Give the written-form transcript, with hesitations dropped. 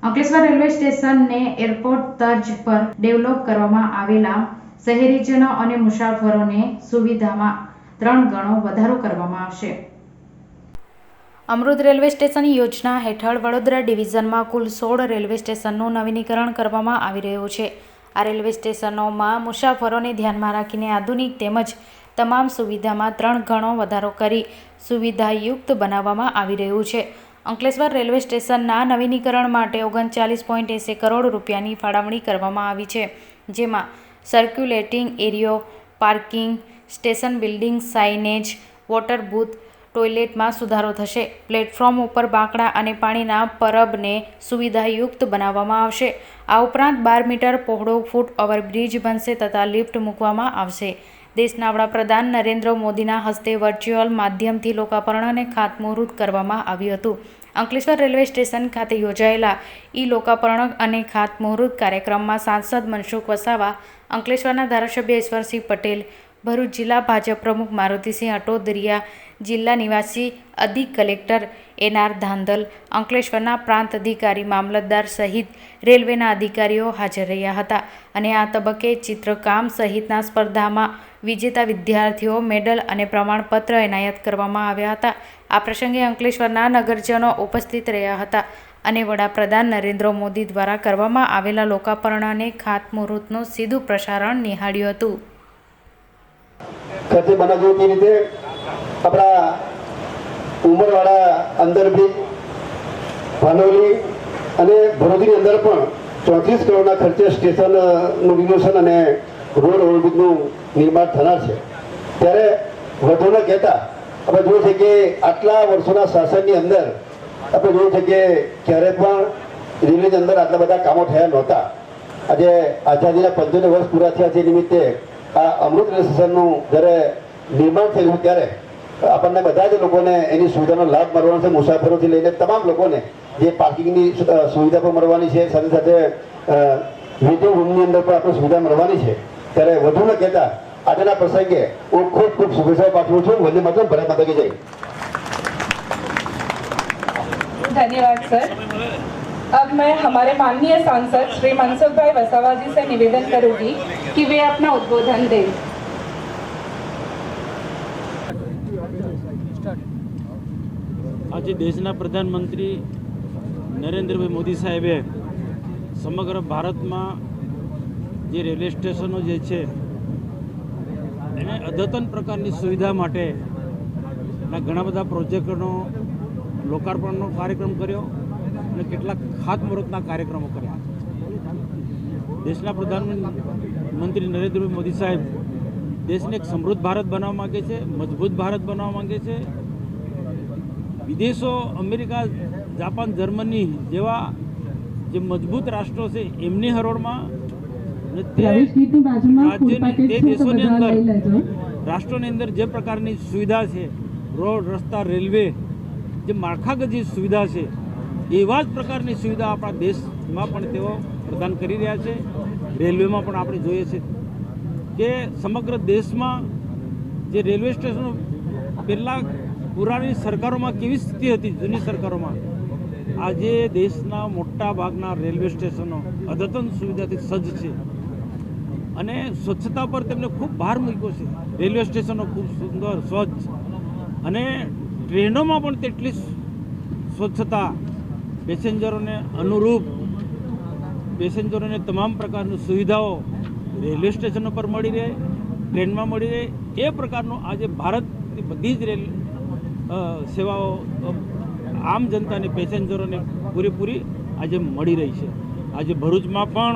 Ankleshwar railway સ્ટેશનને airport તર્જ પર develop કરવામાં આવેલા શહેરીજનો અને મુસાફરોને સુવિધામાં 3 ગણો વધારો કરવામાં આવશે। અમૃત રેલવે સ્ટેશન યોજના હેઠળ વડોદરા ડિવિઝનમાં કુલ 16 રેલવે સ્ટેશનનું નવીનીકરણ કરવામાં આવી રહ્યું છે। આ રેલવે સ્ટેશનોમાં મુસાફરોને ધ્યાનમાં રાખીને આધુનિક તેમજ તમામ સુવિધામાં 3 ગણો વધારો કરી સુવિધાયુક્ત બનાવવામાં આવી રહ્યું છે। અંકલેશ્વર રેલવે સ્ટેશનના નવીનીકરણ માટે 39.80 કરોડ રૂપિયાની ફાળવણી કરવામાં આવી છે, જેમાં સર્ક્યુલેટિંગ એરિયો, parking, station building, signage, water booth, ટોયલેટમાં સુધારો થશે। પ્લેટફોર્મ ઉપર બાંકડા અને પાણીના પરબને સુવિધાયુક્ત બનાવવામાં આવશે। આ ઉપરાંત 12 મીટર પહોળો ફૂટ ઓવરબ્રિજ બનશે તથા લિફ્ટ મૂકવામાં આવશે। દેશના વડાપ્રધાન નરેન્દ્ર મોદીના હસ્તે વર્ચ્યુઅલ માધ્યમથી લોકાર્પણ અને ખાતમુહૂર્ત કરવામાં આવ્યું હતું। અંકલેશ્વર રેલવે સ્ટેશન ખાતે યોજાયેલા લોકાર્પણ અને ખાતમુહૂર્ત કાર્યક્રમમાં સાંસદ મનસુખ વસાવા, અંકલેશ્વરના ધારાસભ્ય ઈશ્વરસિંહ પટેલ, ભરૂચ જિલ્લા ભાજપ પ્રમુખ મારુતિસિંહ અટોદરિયા, જિલ્લા નિવાસી અધિક કલેક્ટર એનઆર ધાંધલ, અંકલેશ્વરના પ્રાંત અધિકારી, મામલતદાર સહિત રેલવેના અધિકારીઓ હાજર રહ્યા હતા અને આ તબક્કે ચિત્રકામ સહિતના સ્પર્ધામાં વિજેતા વિદ્યાર્થીઓ મેડલ અને પ્રમાણપત્ર એનાયત કરવામાં આવ્યા હતા। આ પ્રસંગે અંકલેશ્વરના નગરજનો ઉપસ્થિત રહ્યા હતા અને વડાપ્રધાન નરેન્દ્ર મોદી દ્વારા કરવામાં આવેલા લોકાર્પણ અને ખાતમુહૂર્તનું સીધું પ્રસારણ નિહાળ્યું હતું। खर्चे बना जो की रीते अपना उमरवाड़ा अंदर भी भानोली અને ભરૂચની અંદર પણ 34 કરોડના ખર્ચે સ્ટેશનનું રિનોવેશન અને રોડ ઓવરબ્રિજનું નિર્માણ થનાર છે। ત્યારે વધુને કહેતા આપણે જોયું છે કે આટલા વર્ષોના શાસનની અંદર આપણે જોયું છે કે ક્યારે પણ રેલવેની અંદર આટલા બધા કામો થયા નહોતા। આજે આઝાદીના 75 વર્ષ પૂરા થયા છે નિમિત્તે આ અમૃત રેલવે સ્ટેશનનું જ્યારે નિર્માણ થયું ત્યારે આપણને બધા જ લોકોને એની સુવિધાનો લાભ મળવાનો છે। મુસાફરોથી લઈને તમામ લોકોને જે પાર્કિંગની સુવિધા પણ મળવાની છે, સાથે સાથે વેટિંગ રૂમની અંદર પણ આપણે સુવિધા મળવાની છે। ત્યારે વધુ ન કહેતા આજના પ્રસંગે હું ખૂબ ખૂબ શુભેચ્છાઓ પાઠવું છું। વંદે માતરમ, ભારત માતા કી જય। धन्यवाद सर। अब मैं हमारे माननीय सांसद श्री मनसुख भाई वसावा जी से निवेदन करूंगी कि वे अपना उद्बोधन दें। आज देशना प्रधानमंत्री नरेंद्रभाई मोदी साहेबे समग्र भारत में जे रेलवे स्टेशनों जे छे एने अद्यतन प्रकारनी सुविधा माटे घणा बधा प्रोजेक्टों लोकार्पणनो कार्यक्रम कर्यो અને કેટલાક ખાતમુહૂર્તના કાર્યક્રમો કર્યા। દેશના પ્રધાનમંત્રી નરેન્દ્રભાઈ મોદી સાહેબ દેશને એક સમૃદ્ધ ભારત બનાવવા માગે છે, મજબૂત ભારત બનાવવા માગે છે। વિદેશો અમેરિકા, જાપાન, જર્મની જેવા જે મજબૂત રાષ્ટ્રો છે એમની હરોળમાં તે દેશોની અંદર રાષ્ટ્રોની અંદર જે પ્રકારની સુવિધા છે, રોડ, રસ્તા, રેલવે, જે માળખાગત જે સુવિધા છે એવા જ પ્રકારની સુવિધા આપણા દેશમાં પણ તેઓ પ્રદાન કરી રહ્યા છે। રેલવેમાં પણ આપણે જોઈએ છે કે સમગ્ર દેશમાં જે રેલવે સ્ટેશનો પહેલાં પુરાણી સરકારોમાં કેવી સ્થિતિ હતી, જૂની સરકારોમાં, આજે દેશના મોટા ભાગના રેલવે સ્ટેશનો અદ્યતન સુવિધાથી સજ્જ છે અને સ્વચ્છતા પર તેમને ખૂબ ભાર મૂક્યો છે। રેલવે સ્ટેશનો ખૂબ સુંદર, સ્વચ્છ અને ટ્રેનોમાં પણ તેટલી સ્વચ્છતા, પેસેન્જરોને અનુરૂપ, પેસેન્જરોને તમામ પ્રકારની સુવિધાઓ રેલવે સ્ટેશનો પર મળી રહે, ટ્રેનમાં મળી રહે, એ પ્રકારનું આજે ભારતની બધી જ રેલ સેવાઓ આમ જનતાને, પેસેન્જરોને પૂરેપૂરી આજે મળી રહી છે। આજે ભરૂચમાં પણ